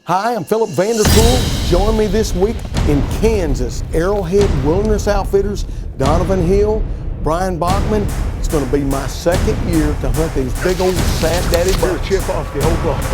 Hi, I'm Phillip Vanderpool. Join me this week in Kansas. Arrowhead Wilderness Outfitters, Donovan Hill, Brian Bachman. It's going to be my second year to hunt these big old Fat Daddy bucks. Chip off the whole block.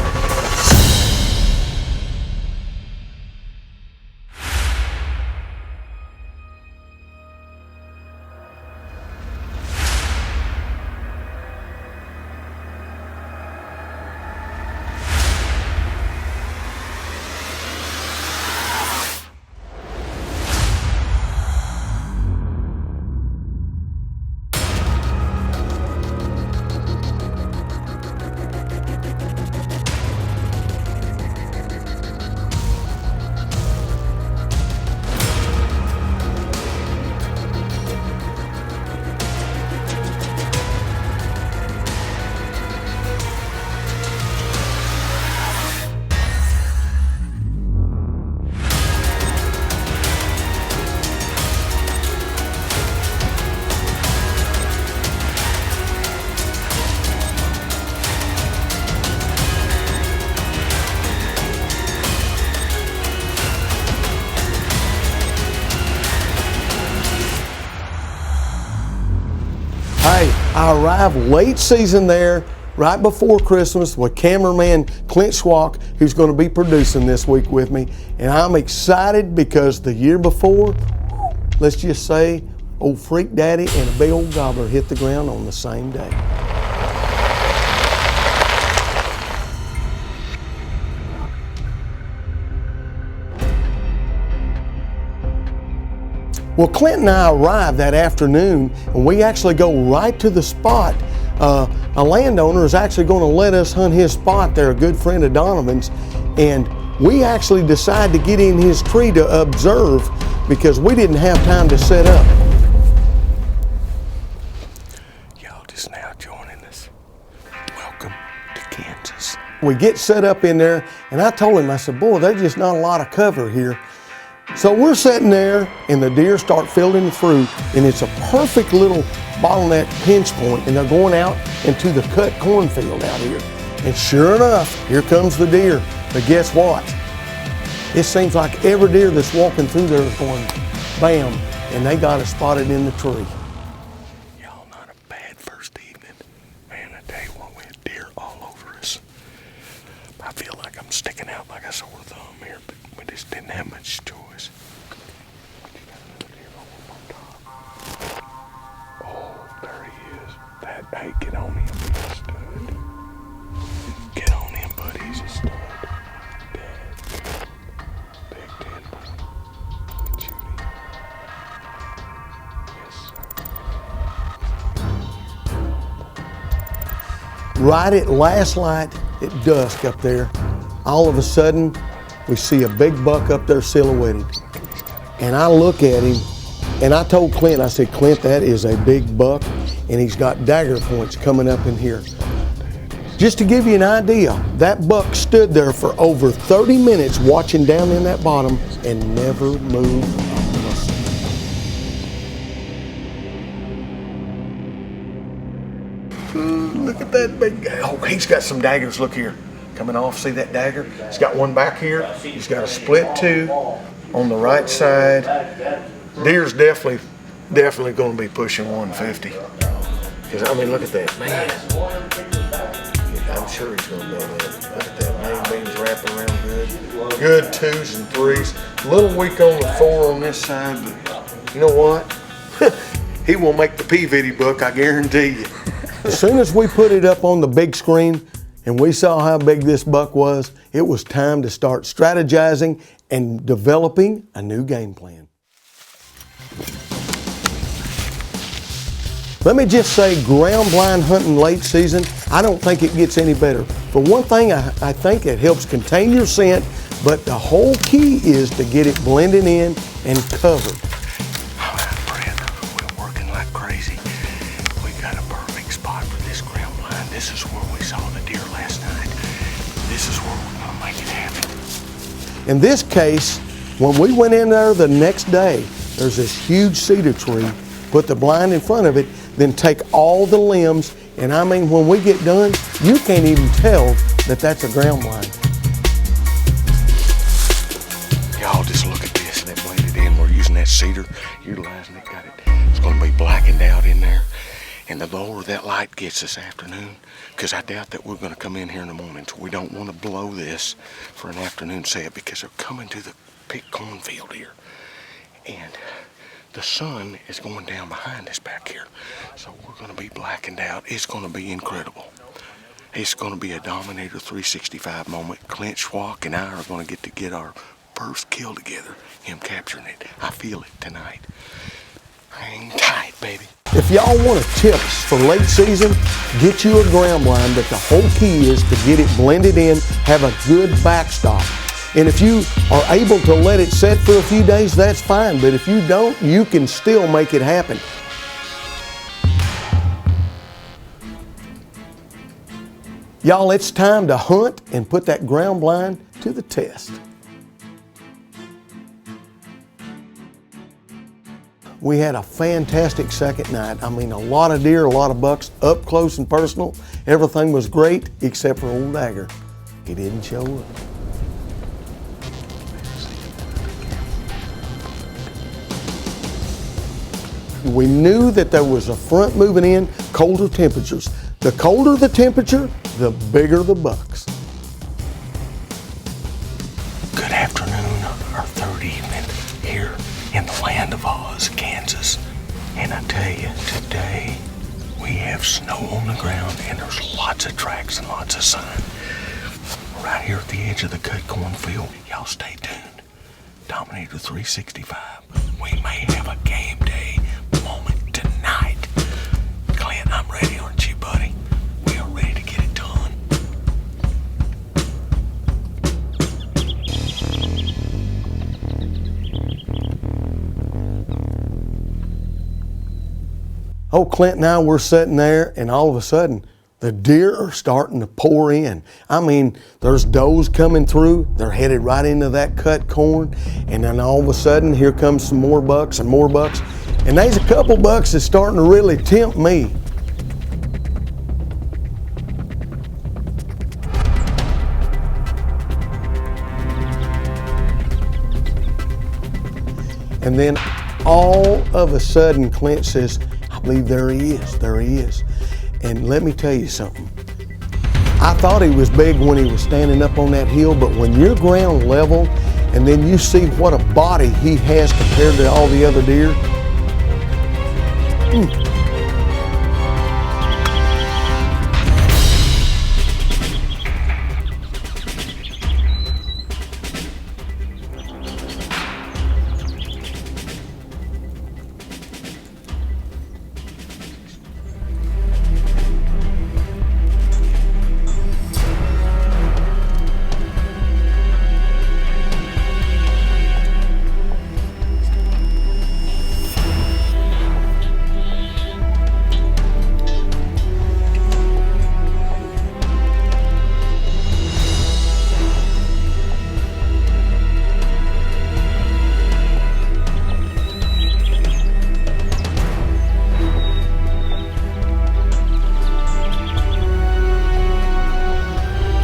Hey, I arrived late season there, right before Christmas, with cameraman Clint Schwalk, who's going to be producing this week with me. And I'm excited because the year before, let's just say, old Freak Daddy and a big old gobbler hit the ground on the same day. Well, Clint and I arrived that afternoon, and we actually go right to the spot. A landowner is actually going to let us hunt his spot. They're a good friend of Donovan's, and we actually decide to get in his tree to observe because we didn't have time to set up. Y'all just now joining us. Welcome to Kansas. We get set up in there, and I told him, I said, boy, there's just not a lot of cover here. So we're sitting there, and the deer start filtering through, and it's a perfect little bottleneck pinch point, and they're going out into the cut cornfield out here. And sure enough, here comes the deer. But guess what? It seems like every deer that's walking through there is going bam, and they got us spotted in the tree. Y'all, not a bad first evening. Man, I tell you what, we had deer all over us. I feel like I'm sticking out like a sore thumb here, but we just didn't have much choice. Oh, there he is. Hey, get on him, he's a stud. Get on him, buddy, he's a stud. Dad. Big 10 point. Shoot him. Yes, sir. Right at last light at dusk up there, all of a sudden, we see a big buck up there silhouetted. And I look at him, and I told Clint, I said, Clint, that is a big buck, and he's got dagger points coming up in here. Just to give you an idea, that buck stood there for over 30 minutes watching down in that bottom and never moved a muscle. Look at that big guy. Oh, he's got some daggers, look here. Coming off, see that dagger? He's got one back here. He's got a split two on the right side. Deer's definitely going to be pushing 150. Because I mean, look at that, man. I'm sure he's going to be able to. Look at that, main beams wrapping around good. Good 2s and 3s. A little weak on the 4 on this side, but you know what? He will make the P-Viddy book, I guarantee you. As soon as we put it up on the big screen, and we saw how big this buck was, it was time to start strategizing and developing a new game plan. Let me just say, ground blind hunting late season, I don't think it gets any better. For one thing, I think it helps contain your scent, but the whole key is to get it blending in and covered. We're working like crazy. We got a perfect spot for this ground blind. This is where we saw the deer last night. This is where we're gonna make it happen. In this case, when we went in there the next day, there's this huge cedar tree, put the blind in front of it, then take all the limbs, and I mean, when we get done, you can't even tell that that's a ground blind. cedar, utilizing it, got it. It's gonna be blackened out in there. And the lower that light gets this afternoon, because I doubt that we're gonna come in here in the morning, so we don't wanna blow this for an afternoon set because they're coming to the big cornfield here. And the sun is going down behind us back here. So we're gonna be blackened out. It's gonna be incredible. It's gonna be a Dominator 365 moment. Clint Schwalk and I are gonna get our first kill together, him capturing it. I feel it tonight. Hang tight, baby. If y'all want tips for late season, get you a ground blind, but the whole key is to get it blended in, have a good backstop. And if you are able to let it set for a few days, that's fine. But if you don't, you can still make it happen. Y'all, it's time to hunt and put that ground blind to the test. We had a fantastic second night. I mean, a lot of deer, a lot of bucks, up close and personal. Everything was great except for old Dagger. He didn't show up. We knew that there was a front moving in, colder temperatures. The colder the temperature, the bigger the bucks. Good afternoon, or third evening, here in the land of Oz, Kansas. And I tell you, today we have snow on the ground and there's lots of tracks and lots of sign. Right here at the edge of the cut cornfield. Y'all stay tuned. Dominator 365. We may have a game day moment tonight. Clint, I'm ready, aren't you, buddy? We are ready to get it done. Oh, Clint and I were sitting there, and all of a sudden, the deer are starting to pour in. I mean, there's does coming through. They're headed right into that cut corn. And then all of a sudden, here comes some more bucks and more bucks. And there's a couple bucks that's starting to really tempt me. And then all of a sudden, Clint says, I believe there he is. And let me tell you something. I thought he was big when he was standing up on that hill, but when you're ground level and then you see what a body he has compared to all the other deer,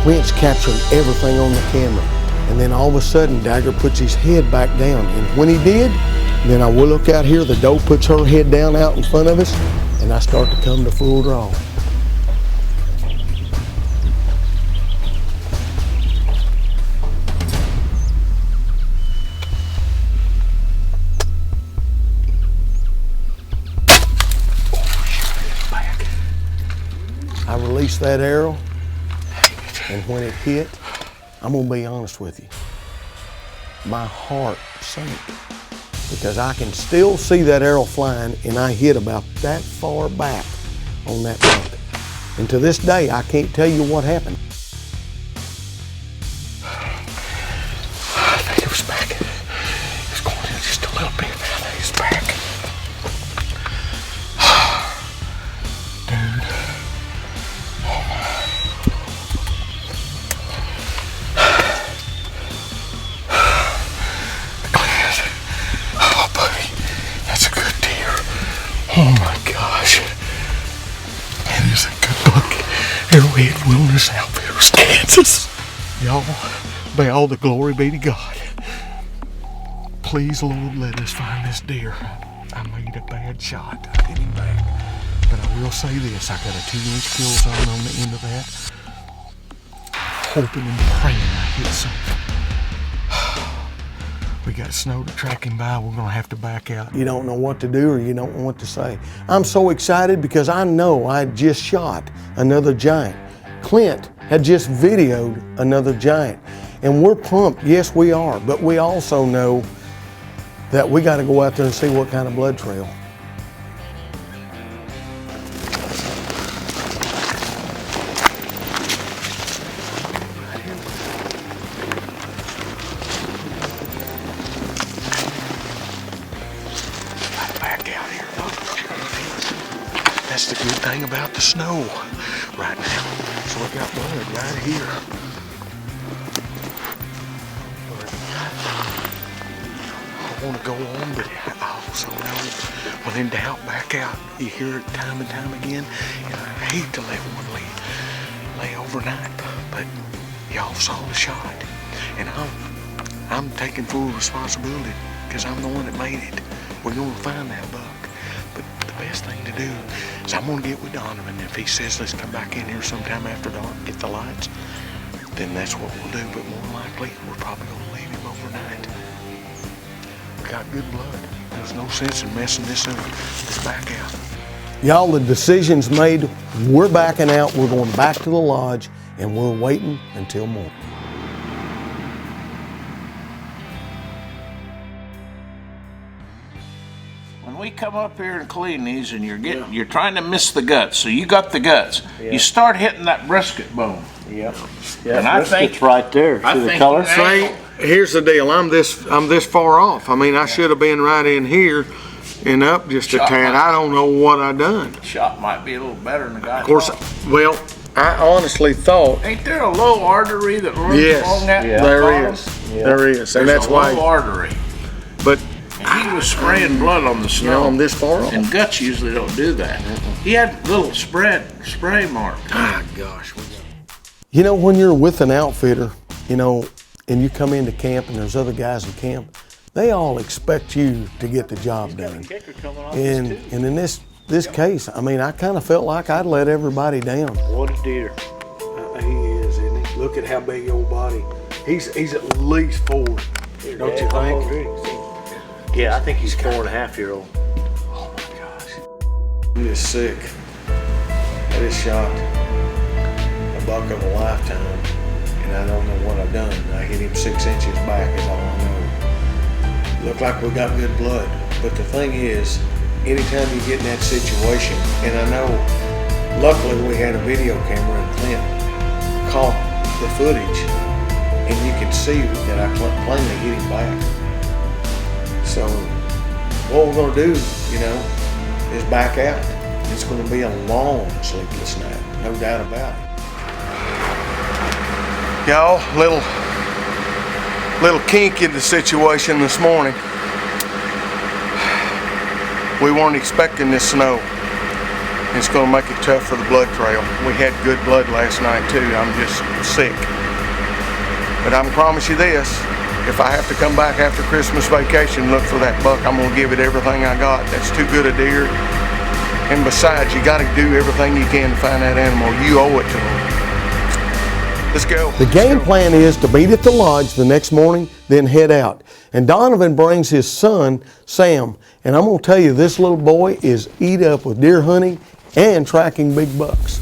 Clint's capturing everything on the camera. And then all of a sudden, Dagger puts his head back down. And when he did, then I will look out here, the doe puts her head down out in front of us, and I start to come to full draw. I released that arrow. And when it hit, I'm gonna be honest with you, my heart sank because I can still see that arrow flying and I hit about that far back on that buck. And to this day, I can't tell you what happened. I think it was back. It's going in just a little bit now that he's back. Dude. Oh my. Oh, buddy, that's a good deer. Oh my gosh. That is a good buck. Arrowhead Wilderness Outfitters, Kansas. Y'all, may all the glory be to God. Please, Lord, let us find this deer. I made a bad shot. I did him back. But I will say this, I got a 2-inch kill zone on the end of that. Hoping and praying I hit something. We got snow to track him by. We're gonna have to back out. You don't know what to do or you don't know what to say. I'm so excited because I know I just shot another giant. Clint had just videoed another giant. And we're pumped, yes we are, but we also know that we gotta go out there and see what kind of blood trail. That's the good thing about the snow right now. So we got blood right here. I want to go on, but I also know when in doubt, back out. You hear it time and time again, and I hate to let one lay overnight, but y'all saw the shot, and I'm taking full responsibility because I'm the one that made it. We're gonna find that buck. But the best thing to do is I'm gonna get with Donovan. If he says let's come back in here sometime after dark, get the lights, then that's what we'll do. But more likely, we're probably gonna leave him overnight. We got good blood. There's no sense in messing this up. Let's back out. Y'all, the decision's made. We're backing out. We're going back to the lodge, and we're waiting until morning. When we come up here and clean these, and you're trying to miss the guts, so you got the guts. Yeah. You start hitting that brisket bone. Yep. And I think- it's right there. I See the think color? that- Here's the deal. I'm this far off. I mean, I should have been right in here and up just a Shot tad. my- I don't know what I done. Shot might be a little better than the guy. Of course, well, I honestly thought, Ain't there a low artery that runs yes, along that? Yeah. there bottom? is. Yeah. There is. And There's that's a low why, artery. but, And he was spraying blood on the you know, snow. I'm this far off. And guts usually don't do that. He had little spray marks. Ah, gosh. You know, when you're with an outfitter, you know, and you come into camp and there's other guys in camp, they all expect you to get the job done. Kicker coming off And in this case, I mean, I kind of felt like I'd let everybody down. What a deer. He is, isn't he? Look at how big your body. He's at least 4. Don't you think? Yeah, I think he's 4.5-year-old. Oh my gosh. He is sick. I just shot a buck of a lifetime, and I don't know what I've done. I hit him 6 inches back is all I know. Looked like we got good blood, but the thing is, anytime you get in that situation, and I know, luckily we had a video camera and Clint caught the footage, and you can see that I plainly hit him back. So what we're gonna do, you know, is back out. It's gonna be a long sleepless night, no doubt about it. Y'all, little kink in the situation this morning. We weren't expecting this snow. It's gonna make it tough for the blood trail. We had good blood last night too. I'm just sick. But I can promise you this, if I have to come back after Christmas vacation and look for that buck, I'm gonna give it everything I got. That's too good a deer. And besides, you gotta do everything you can to find that animal. You owe it to them. Let's go. The game plan is to meet at the lodge the next morning, then head out. And Donovan brings his son, Sam. And I'm gonna tell you, this little boy is eat up with deer hunting and tracking big bucks.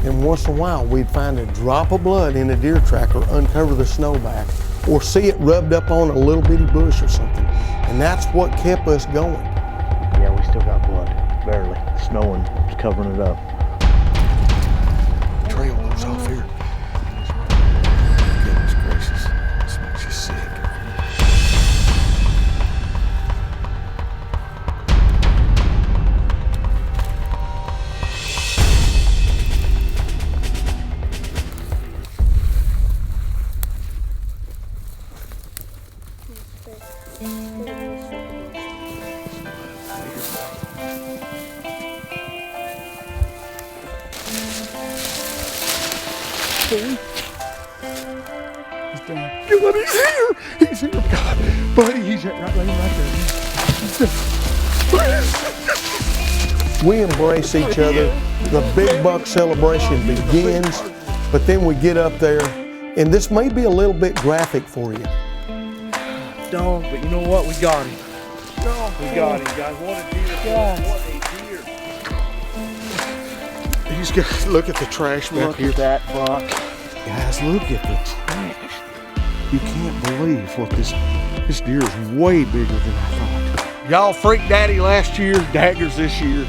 And once in a while, we'd find a drop of blood in a deer tracker, uncover the snowback, or see it rubbed up on a little bitty bush or something. And that's what kept us going. Yeah, we still got blood. Barely. Snowing. It's covering it up. Trail goes off here. Goodness gracious, this makes you sick. God, he's here. He's here. God, buddy, he's right there. We embrace each other. The big buck celebration begins, but then we get up there, and this may be a little bit graphic for you. Dog, but you know what? We got him. We got him, guys. What a deer. What a deer. He's got, look at the trash back here. Look at that buck. Guys, look at the trash. You can't believe what this deer is way bigger than I thought. Y'all Freak Daddy last year, Daggers this year.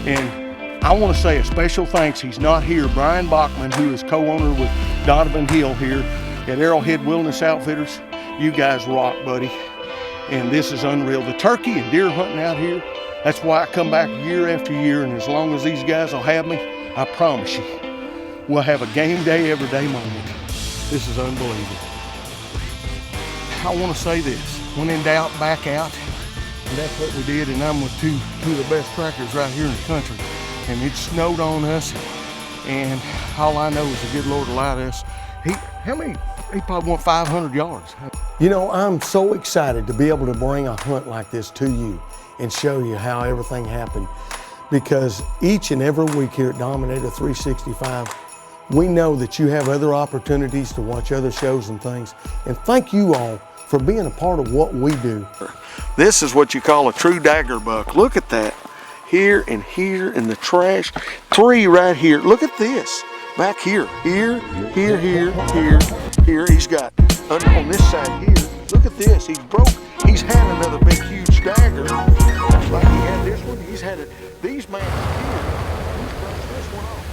And I want to say a special thanks. He's not here. Brian Bachman, who is co-owner with Donovan Hill here at Arrowhead Wilderness Outfitters. You guys rock, buddy. And this is unreal. The turkey and deer hunting out here, that's why I come back year after year. And as long as these guys will have me, I promise you, we'll have a game day, every day moment. This is unbelievable. I want to say this, when in doubt, back out. And that's what we did, and I'm with two of the best trackers right here in the country. And it snowed on us, and all I know is the good Lord allowed us. He probably went 500 yards. You know, I'm so excited to be able to bring a hunt like this to you and show you how everything happened. Because each and every week here at Dominator 365, we know that you have other opportunities to watch other shows and things. And thank you all for being a part of what we do. This is what you call a true dagger buck. Look at that. Here and here in the trash. 3 right here. Look at this. Back here. Here. He's got on this side here. Look at this. He's broke. He's had another big, huge dagger. Like he had this one. He's had it. These man here. He brushed this one off.